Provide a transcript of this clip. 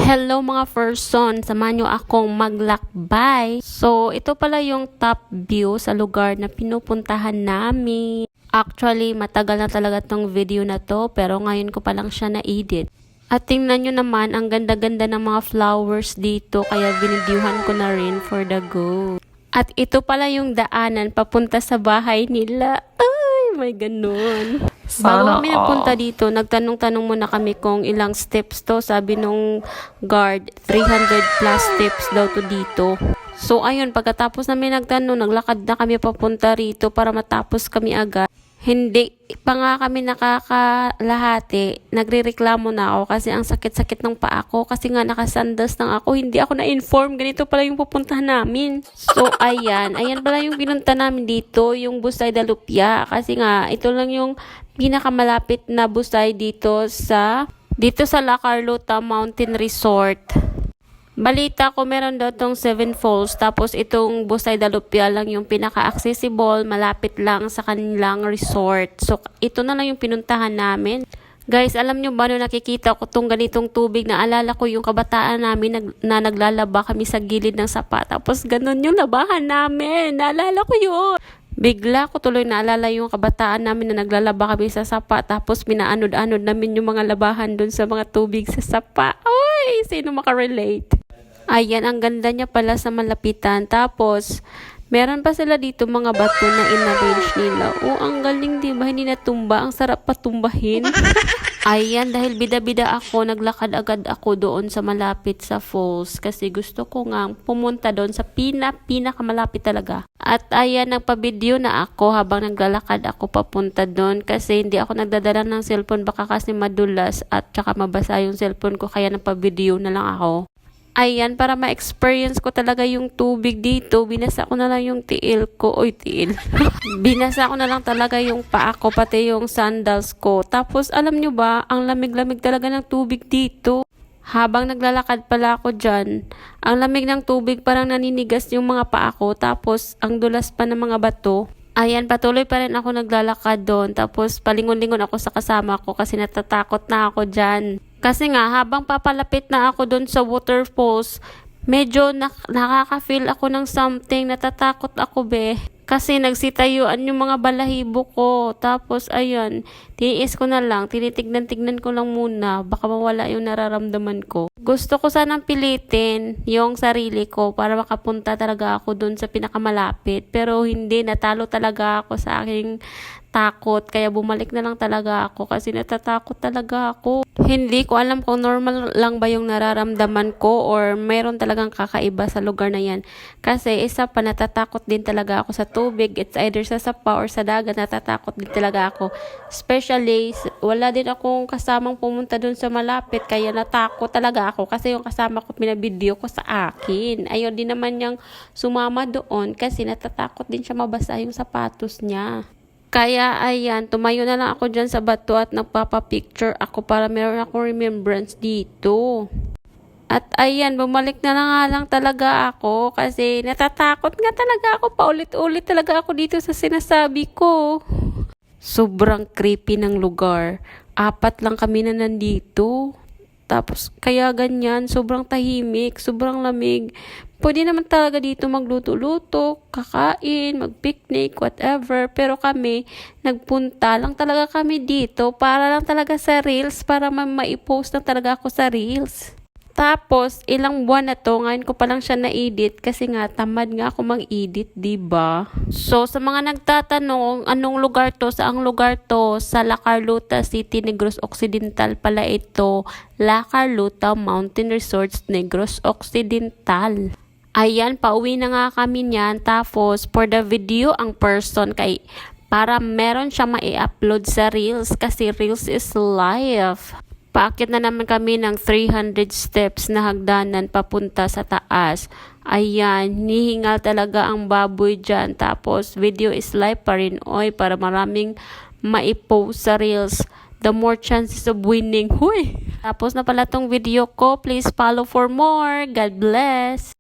Hello mga person, samahan nyo akong maglakbay. So, ito pala yung top view sa lugar na pinupuntahan namin. Actually, matagal na talaga tong video na to, pero ngayon ko pa lang siya na-edit. At tingnan nyo naman, ang ganda-ganda ng mga flowers dito, kaya binidyuhan ko na rin for the go. At ito pala yung daanan papunta sa bahay nila. Ay, may ganun. Bago kami nagpunta dito, nagtanong-tanong muna kami kung ilang steps to. Sabi nung guard, 300 plus steps daw to dito. So ayun, pagkatapos namin nagtanong, naglakad na kami papunta rito para matapos kami agad. Hindi pa nga kami nakakalahati, nagrereklamo na ako kasi ang sakit-sakit ng paa ko kasi nga nakasandas lang ako, hindi ako na-inform, ganito pala yung pupuntahan namin. So ayan pala yung pinunta namin dito, yung Busay Dalupia, kasi nga ito lang yung pinakamalapit na busay dito sa La Carlota Mountain Resort. Balita ko meron daw tong 7 Falls, tapos itong Busay Dalupia lang yung pinaka-accessible, malapit lang sa kanilang resort. So ito na lang yung pinuntahan namin. Guys, alam nyo ba, nung nakikita ko tong ganitong tubig, naalala ko yung kabataan namin na naglalaba kami sa gilid ng sapa. Tapos ganun yung labahan namin. Naalala ko yun. Bigla ko tuloy naalala yung kabataan namin na naglalaba kami sa sapa. Tapos minaanod-anod namin yung mga labahan dun sa mga tubig sa sapa. Oy, sino makarelate? Ayan, ang ganda niya pala sa malapitan. Tapos, meron pa sila dito mga bato na in-arrange nila. Oh, ang galing, diba? Hindi natumba. Ang sarap patumbahin. Ayan, dahil bida-bida ako, naglakad agad ako doon sa malapit sa falls. Kasi gusto ko nga pumunta doon sa pinakamalapit talaga. At ayan, nagpa-video na ako habang naglalakad ako papunta doon. Kasi hindi ako nagdadala ng cellphone. Baka kasi madulas at saka mabasa yung cellphone ko. Kaya nagpa-video na lang ako. Ayan, para ma-experience ko talaga yung tubig dito, binasa ko na lang yung tiil ko. Oy, tiil. Binasa ko na lang talaga yung paa ko, pati yung sandals ko. Tapos, alam nyo ba, ang lamig-lamig talaga ng tubig dito. Habang naglalakad pala ako dyan, ang lamig ng tubig parang naninigas yung mga paa ko. Tapos, ang dulas pa ng mga bato. Ayan, patuloy pa rin ako naglalakad doon. Tapos, palingon-lingon ako sa kasama ko kasi natatakot na ako dyan. Kasi nga, habang papalapit na ako doon sa waterfalls, medyo nakaka-feel ako ng something. Natatakot ako, be. Kasi nagsitayuan yung mga balahibo ko. Tapos, ayun, tiniis ko na lang. Tinitignan-tignan ko lang muna. Baka mawala yung nararamdaman ko. Gusto ko sanang pilitin yung sarili ko para makapunta talaga ako dun sa pinakamalapit. Pero hindi, natalo talaga ako sa aking takot. Kaya bumalik na lang talaga ako kasi natatakot talaga ako. Hindi ko alam kung normal lang ba yung nararamdaman ko or mayroon talagang kakaiba sa lugar na yan. Kasi isa pa, natatakot din talaga ako sa tubig. It's either sa sapa or sa dagat, natatakot din talaga ako. Especially, wala din akong kasamang pumunta dun sa malapit. Kaya natakot talaga ako kasi yung kasama ko pinabideo ko sa akin. Ayaw din naman niyang sumama doon kasi natatakot din siya mabasa yung sapatos niya. Kaya ayan, tumayo na lang ako dyan sa bato at nagpapapicture ako para meron akong remembrance dito. At ayan, bumalik na lang talaga ako kasi natatakot nga talaga ako. Paulit-ulit talaga ako dito sa sinasabi ko. Sobrang creepy ng lugar. 4 lang kami na nandito. Tapos, kaya ganyan, sobrang tahimik, sobrang lamig. Pwede naman talaga dito magluto-luto, kakain, magpicnic, whatever. Pero kami, nagpunta lang talaga kami dito para lang talaga sa Reels, para ma-post lang talaga ako sa Reels. Tapos, ilang buwan na to, ngayon ko pa lang siya na-edit kasi nga, tamad nga ako mag-edit, diba? So, sa mga nagtatanong, anong lugar to, saang lugar to, sa La Carlota City, Negros Occidental pala ito, La Carlota Mountain Resorts, Negros Occidental. Ayan, pauwi na nga kami niyan. Tapos, for the video, ang person para meron siya ma-upload sa Reels kasi Reels is live. Paakyat na naman kami ng 300 steps na hagdanan papunta sa taas. Ayan, hihingal talaga ang baboy dyan. Tapos, video is live pa rin. Oy, para maraming maipost sa Reels. The more chances of winning. Huy! Tapos na pala tong video ko. Please follow for more. God bless!